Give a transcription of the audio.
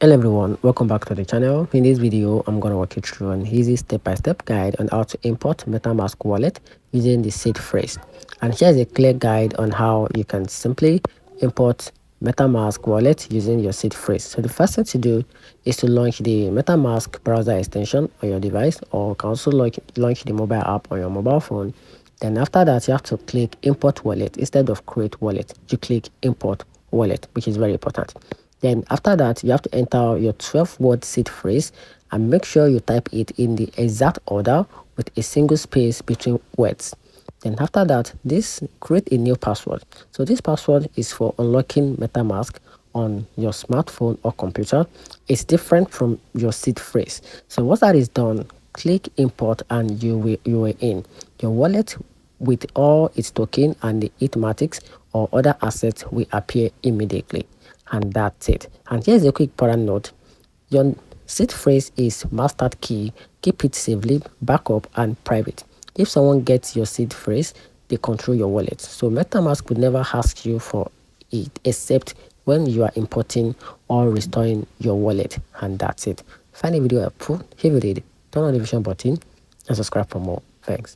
Hello everyone, welcome back to the channel. In this video, I'm going to walk you through an easy step-by-step guide on how to import MetaMask wallet using the seed phrase. And here's a clear guide on how you can simply import MetaMask wallet using your seed phrase. So the first thing to do is to launch the MetaMask browser extension on your device, or you can also launch the mobile app on your mobile phone. Then after that, you have to click import wallet. Instead of create wallet, you click import wallet, which is very important. Then after that, you have to enter your 12-word seed phrase and make sure you type it in the exact order with a single space between words. Then after that, create a new password. So this password is for unlocking MetaMask on your smartphone or computer. It's different from your seed phrase. So once that is done, click import and you are in. Your wallet with all its token and the automatics or other assets will appear immediately. And that's it. And here's a quick important note. Your seed phrase is mastered key. Keep it safely, backup, and private. If someone gets your seed phrase, they control your wallet. So MetaMask would never ask you for it except when you are importing or restoring your wallet. And that's it. Find the video helpful. If you did, turn on the notification button and subscribe for more. Thanks.